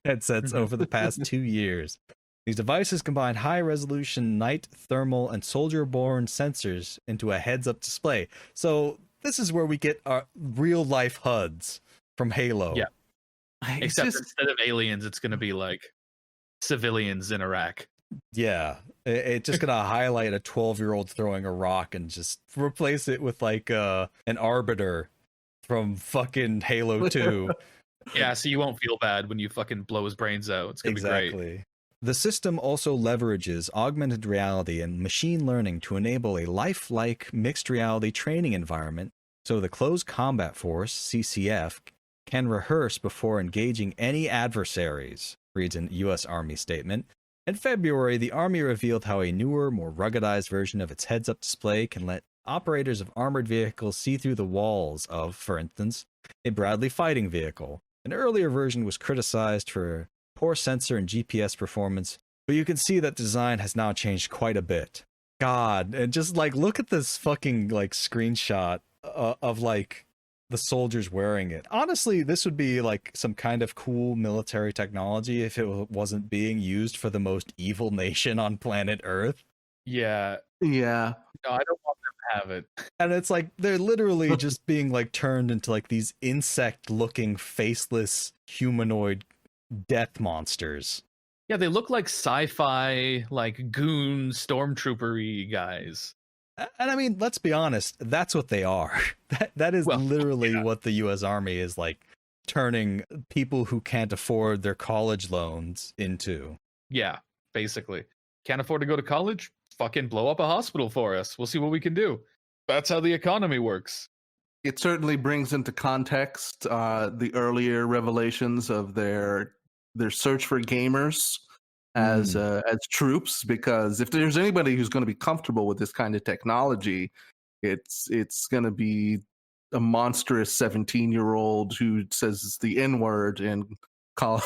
headsets over the past 2 years. These devices combine high-resolution night, thermal, and soldier-borne sensors into a heads-up display. So this is where we get our real-life HUDs from Halo. Yeah. Except instead of aliens, it's going to be like civilians in Iraq. Yeah. It's just going to highlight a 12-year-old throwing a rock and just replace it with like an arbiter from fucking Halo 2. Yeah, so you won't feel bad when you fucking blow his brains out. It's going to be great. The system also leverages augmented reality and machine learning to enable a lifelike mixed reality training environment, so the Close Combat Force, CCF, can rehearse before engaging any adversaries, reads a U.S. Army statement. In February, the Army revealed how a newer, more ruggedized version of its heads-up display can let operators of armored vehicles see through the walls of, for instance, a Bradley fighting vehicle. An earlier version was criticized for poor sensor and GPS performance, but you can see that design has now changed quite a bit. God, and just like look at this fucking like screenshot of like the soldiers wearing it. Honestly, this would be like some kind of cool military technology if it wasn't being used for the most evil nation on planet Earth. Yeah. Yeah. No, I don't want them to have it. And it's like they're literally just being like turned into like these insect-looking, faceless, humanoid death monsters. Yeah, they look like sci-fi, like goon stormtrooper-y guys. And I mean, let's be honest, that's what they are. That is literally what the U.S. Army is like turning people who can't afford their college loans into. Yeah, basically. Can't afford to go to college? Fucking blow up a hospital for us. We'll see what we can do. That's how the economy works. It certainly brings into context the earlier revelations of their search for gamers as troops, because if there's anybody who's going to be comfortable with this kind of technology, it's going to be a monstrous 17-year-old who says the N-word in Call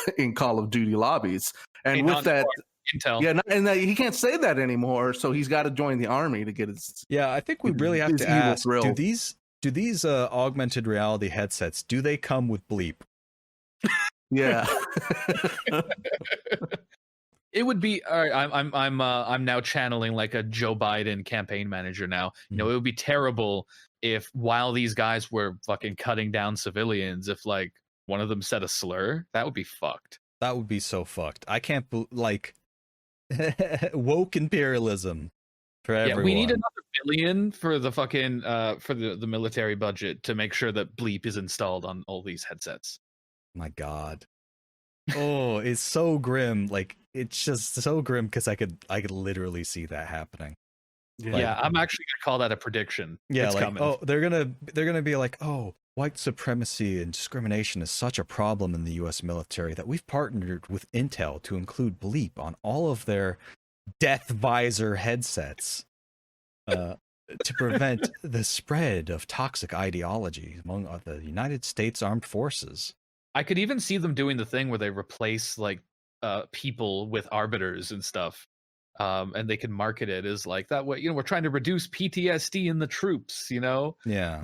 of Duty lobbies. And with that, Intel. Yeah, and he can't say that anymore, so he's got to join the army to get his. Yeah, I think we really have to ask: do these augmented reality headsets, do they come with bleep? Yeah. It would be. All right, I'm now channeling like a Joe Biden campaign manager now. You know, it would be terrible if while these guys were fucking cutting down civilians, if like one of them said a slur, that would be fucked. That would be so fucked. I can't like woke imperialism for everyone. Yeah, we need another billion for the fucking for the military budget to make sure that bleep is installed on all these headsets. My God. Oh, it's so grim. Like it's just so grim because I could literally see that happening. Yeah, I'm actually gonna call that a prediction. Yeah, it's like coming. Oh, they're gonna be like, oh, white supremacy and discrimination is such a problem in the U.S. military that we've partnered with Intel to include bleep on all of their death visor headsets to prevent the spread of toxic ideology among the United States Armed Forces. I could even see them doing the thing where they replace like people with arbiters and stuff, and they can market it as like that way. You know, we're trying to reduce PTSD in the troops. You know, yeah,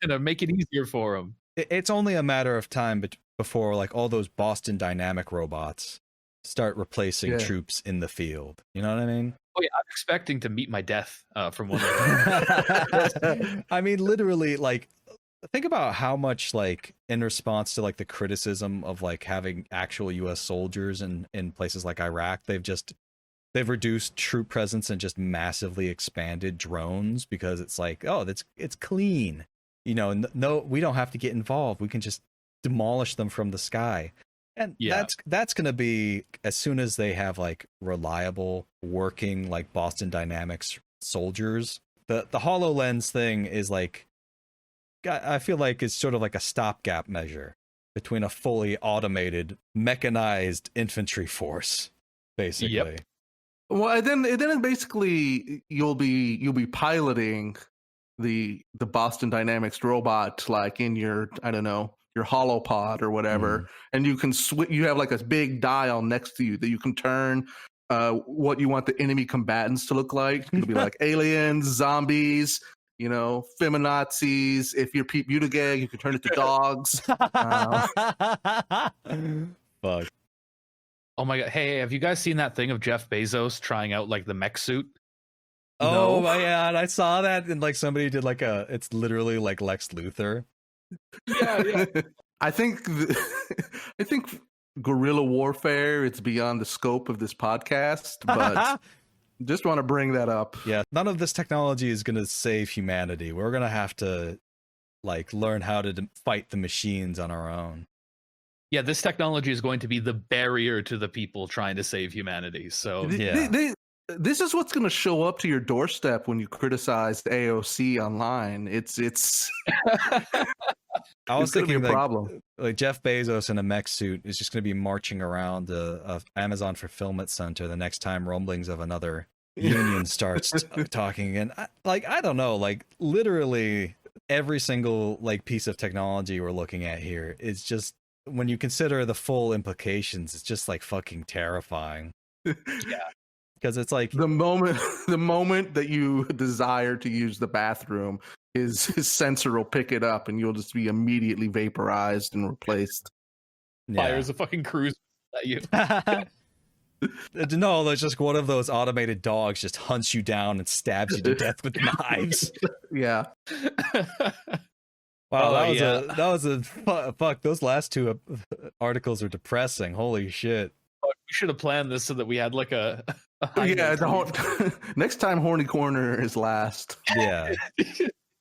gonna make it easier for them. It's only a matter of time before like all those Boston Dynamic robots start replacing troops in the field. You know what I mean? Oh yeah, I'm expecting to meet my death from one of them. I mean, literally, like. Think about how much, like, in response to, like, the criticism of, like, having actual U.S. soldiers in places like Iraq, they've reduced troop presence and just massively expanded drones because it's like, oh, it's clean. You know, no, we don't have to get involved. We can just demolish them from the sky. And that's going to be, as soon as they have, like, reliable, working, like, Boston Dynamics soldiers. The HoloLens thing is, like, I feel like it's sort of like a stopgap measure between a fully automated, mechanized infantry force, basically. Yep. Well, and then basically you'll be piloting the Boston Dynamics robot like in your, I don't know, your Holopod in your, I don't know, your Holopod or whatever, and you can switch. You have like a big dial next to you that you can turn what you want the enemy combatants to look like. It'll be like aliens, zombies, feminazis. If you're Pete Buttigieg, you can turn it to dogs. Fuck. Oh my god! Hey, have you guys seen that thing of Jeff Bezos trying out like the mech suit? Oh my god, I saw that, and like somebody did like it's literally like Lex Luthor. Yeah. I think guerrilla warfare, it's beyond the scope of this podcast, but just want to bring that up. Yeah, none of this technology is going to save humanity. We're going to have to like learn how to fight the machines on our own. Yeah, this technology is going to be the barrier to the people trying to save humanity. So this is what's going to show up to your doorstep when you criticize AOC online. It's I was thinking a problem. Like Jeff Bezos in a mech suit is just going to be marching around a Amazon fulfillment center the next time rumblings of another union starts talking again. I don't know, like literally every single like piece of technology we're looking at here is just, when you consider the full implications, it's just like fucking terrifying. Yeah. Because it's like the moment that you desire to use the bathroom, his sensor will pick it up and you'll just be immediately vaporized and replaced. Fires a fucking cruise at you. No, there's just one of those automated dogs just hunts you down and stabs you to death with knives. Yeah. Wow, that was a fuck. Those last two articles are depressing. Holy shit. We should have planned this so that we had like a next time Horny Corner is last. Yeah.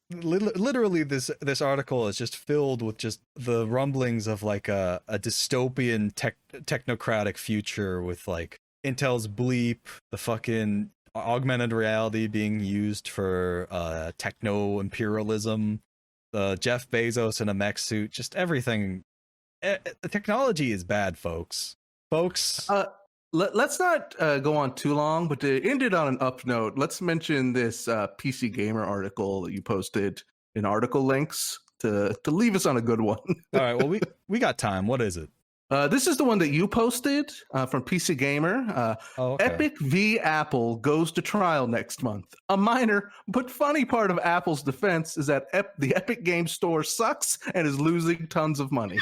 Literally this article is just filled with just the rumblings of like a dystopian technocratic future with like Intel's bleep, the fucking augmented reality being used for techno imperialism, Jeff Bezos in a mech suit, just everything. The technology is bad, folks. Let's not go on too long, but to end it on an up note, let's mention this PC Gamer article that you posted in article links to leave us on a good one. All right, well, we got time. What is it? This is the one that you posted from PC Gamer. Okay. Epic v. Apple goes to trial next month. A minor but funny part of Apple's defense is that the Epic Game Store sucks and is losing tons of money.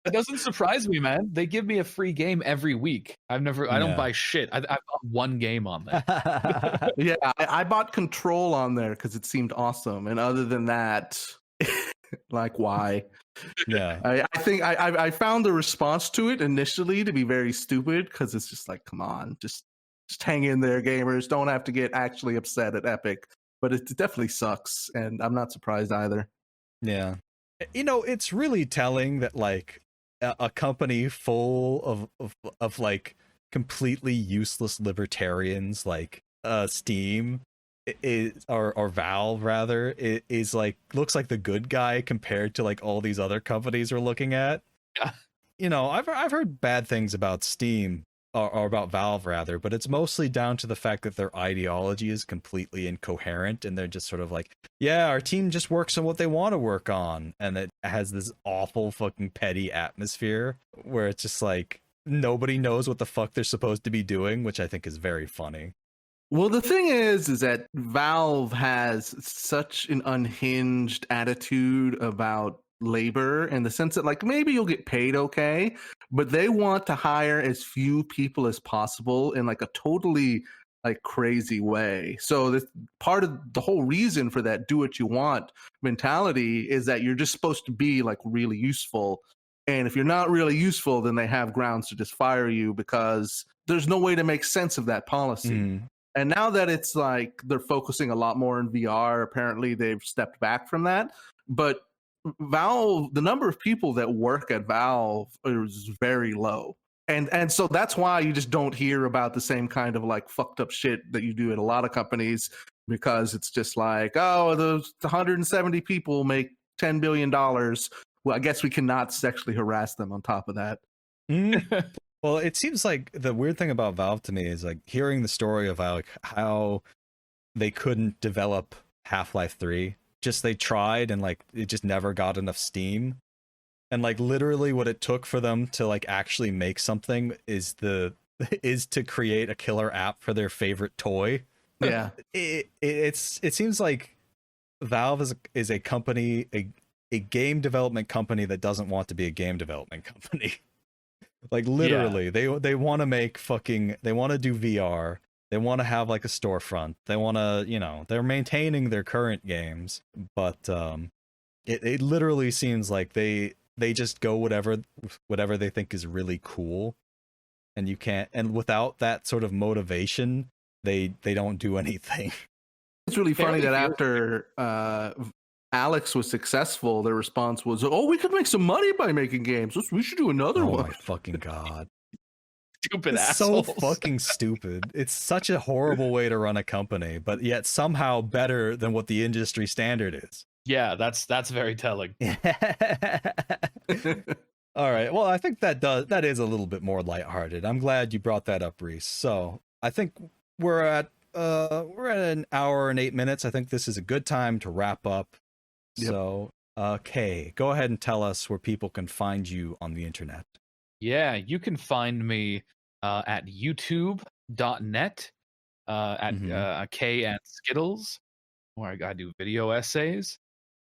It doesn't surprise me, man. They give me a free game every week. I don't buy shit. I bought one game on there. Yeah, I bought Control on there because it seemed awesome. And other than that, like, why? Yeah. I think I found the response to it initially to be very stupid because it's just like, come on, just hang in there, gamers. Don't have to get actually upset at Epic. But it definitely sucks, and I'm not surprised either. Yeah. It's really telling that like a company full of like completely useless libertarians like Steam or Valve rather is like looks like the good guy compared to like all these other companies we're looking at. I've heard bad things about Steam or about Valve rather, but it's mostly down to the fact that their ideology is completely incoherent and they're just sort of like, yeah, our team just works on what they want to work on, and it has this awful fucking petty atmosphere where it's just like nobody knows what the fuck they're supposed to be doing, which I think is very funny. Well, the thing is that Valve has such an unhinged attitude about labor in the sense that like maybe you'll get paid okay, but they want to hire as few people as possible in like a totally like crazy way. So this part of the whole reason for that do what you want mentality is that you're just supposed to be like really useful, and if you're not really useful, then they have grounds to just fire you because there's no way to make sense of that policy. And now that it's like they're focusing a lot more in VR, apparently they've stepped back from that. But Valve, the number of people that work at Valve is very low. And so that's why you just don't hear about the same kind of like fucked up shit that you do at a lot of companies, because it's just like, oh, those 170 people make $10 billion. Well, I guess we cannot sexually harass them on top of that. Well, it seems like the weird thing about Valve to me is like hearing the story of like how they couldn't develop Half-Life 3. Just they tried and like it just never got enough steam. And like literally what it took for them to like actually make something is to create a killer app for their favorite toy. Yeah. It seems like Valve is a company, a game development company that doesn't want to be a game development company. Like literally, they want to make they want to do VR. They want to have like a storefront. They want to, they're maintaining their current games, but it literally seems like they just go whatever they think is really cool, and you can't. And without that sort of motivation, they don't do anything. It's really funny that after Alex was successful, their response was, "Oh, we could make some money by making games. We should do another one." Oh my fucking god! Stupid It's assholes. so fucking stupid. It's such a horrible way to run a company, but yet somehow better than what the industry standard is. Yeah, that's very telling. All right. Well, I think that is a little bit more lighthearted. I'm glad you brought that up, Reese. So I think we're at an hour and 8 minutes. I think this is a good time to wrap up. Yep. So, Kay, go ahead and tell us where people can find you on the internet. Yeah, you can find me at youtube.net at K and Skittles, where I do video essays.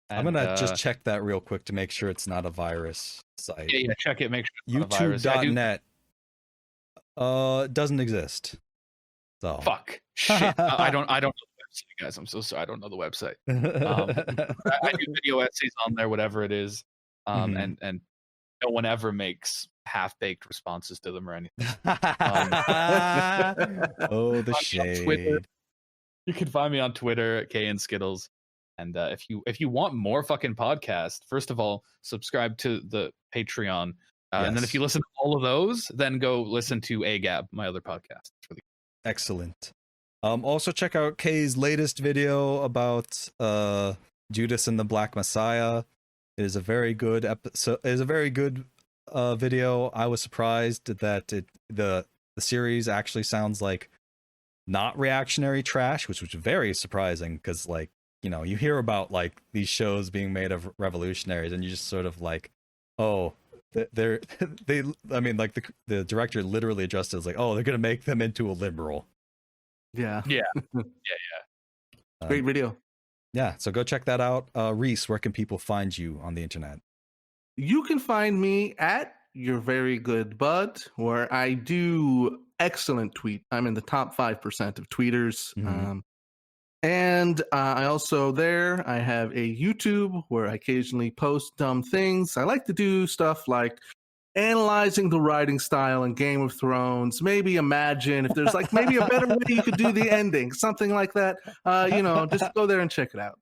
And, I'm gonna just check that real quick to make sure it's not a virus site. Yeah, check it. Make sure it's not a virus. YouTube.net doesn't exist. So fuck shit. I don't know the website, guys. I'm so sorry. I don't know the website. I do video essays on there, whatever it is, and no one ever makes half-baked responses to them or anything. Oh, the shade. You can find me on Twitter at K and Skittles. And if you want more fucking podcasts, first of all, subscribe to the Patreon. And then if you listen to all of those, then go listen to AGAB, my other podcast. It's really excellent. Also check out Kay's latest video about Judas and the Black Messiah. It is a very good episode. It is a very good video. I was surprised that the series actually sounds like not reactionary trash, which was very surprising because like, you hear about like these shows being made of revolutionaries and you just sort of like, oh, I mean, like the director literally addressed it as like, oh, they're going to make them into a liberal. Yeah. Great video. Yeah. So go check that out. Reese, where can people find you on the internet? You can find me at Your Very Good Bud, where I do excellent tweet. I'm in the top 5% of tweeters. And I also I have a YouTube where I occasionally post dumb things. I like to do stuff like analyzing the writing style in Game of Thrones. Maybe imagine if there's like maybe a better way you could do the ending, something like that. Just go there and check it out.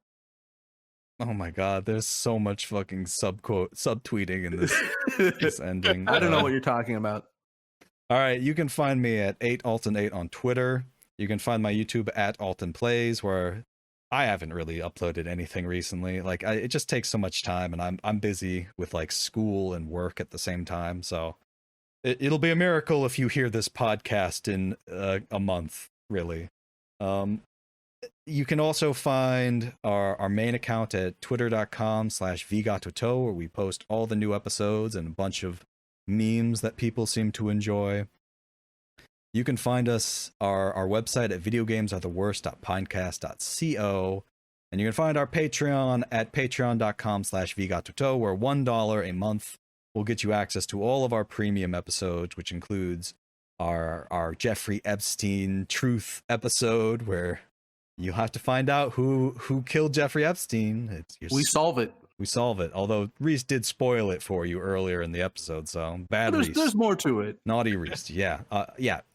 Oh my god, there's so much fucking subtweeting in this ending. I don't know what you're talking about. All right, you can find me at 8Alton8 on Twitter. You can find my YouTube at Alton Plays, where I haven't really uploaded anything recently. Like it just takes so much time, and I'm busy with like school and work at the same time. So it'll be a miracle if you hear this podcast in a month, really. You can also find our main account at twitter.com/vgatoto, where we post all the new episodes and a bunch of memes that people seem to enjoy. You can find us, our website at videogamesartheworst.pinecast.co, and you can find our Patreon at patreon.com/vgatoto, where $1 a month will get you access to all of our premium episodes, which includes our Jeffrey Epstein truth episode, where you have to find out who killed Jeffrey Epstein. We solve it. We solve it. Although Reese did spoil it for you earlier in the episode, so bad Reese. There's more to it. Naughty Reese. Yeah.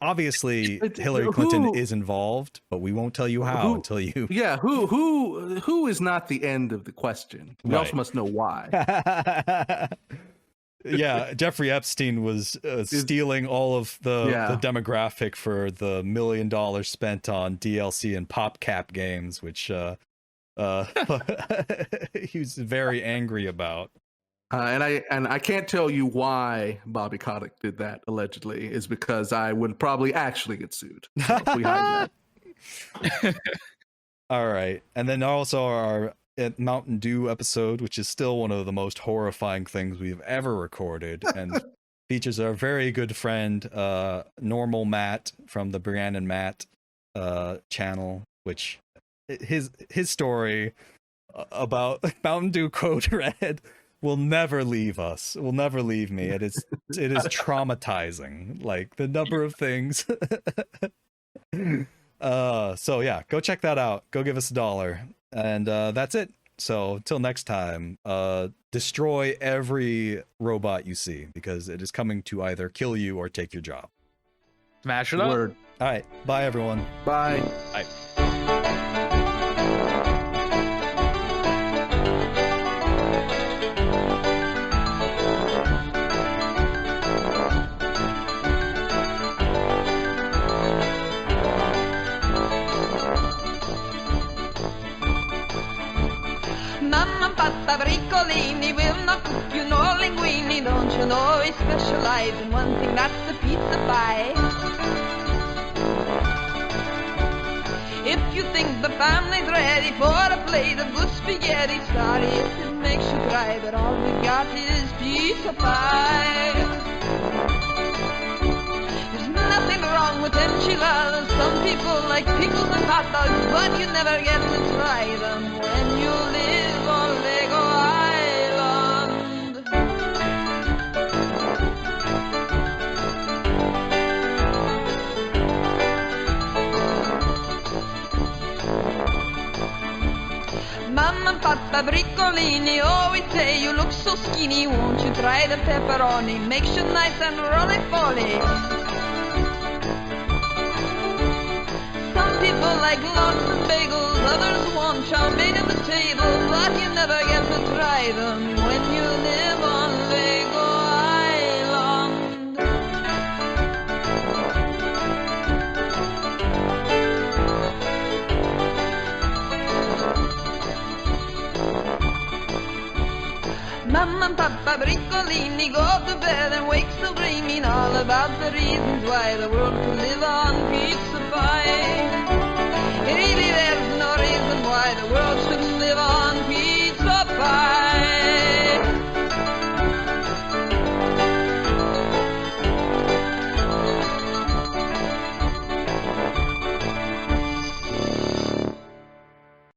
Obviously, Hillary Clinton is involved, but we won't tell you how until you. Yeah. Who is not the end of the question. We also must know why. Yeah, Jeffrey Epstein was stealing all of the demographic for the $1 million spent on DLC and PopCap games, which he was very angry about. And I can't tell you why Bobby Kotick did that. Allegedly, is because I would probably actually get sued. So we hide that. All right. And then also our Mountain Dew episode, which is still one of the most horrifying things we've ever recorded, and features our very good friend, Normal Matt from the Brienne and Matt channel, which his story about Mountain Dew Code Red will never leave us. Will never leave me. It is traumatizing. Like the number of things. So yeah, go check that out. Go give us $1. And that's it. So until next time, destroy every robot you see, because it is coming to either kill you or take your job. Smash it up. Word. All right. Bye, everyone. Bye. Bye. Mamma and Papa Briccolini will not cook you no linguini. Don't you know we specialize in one thing, that's the pizza pie. If you think the family's ready for a plate of good spaghetti, sorry if it makes you cry, but all we got is pizza pie. There's nothing wrong with enchiladas. Some people like pickles and hot dogs, but you never get to try them when you live on Lego Island. Mamma and Papa Briccolini always say you look so skinny. Won't you try the pepperoni? Makes you nice and roly-poly. Some people like logs and bagels, others want chow mein at the table, but you never get to try them when you live on Lego Island. Mamma and Papa Briccolini go to bed and wake so dreaming all about the reasons why the world could live on pizza pie.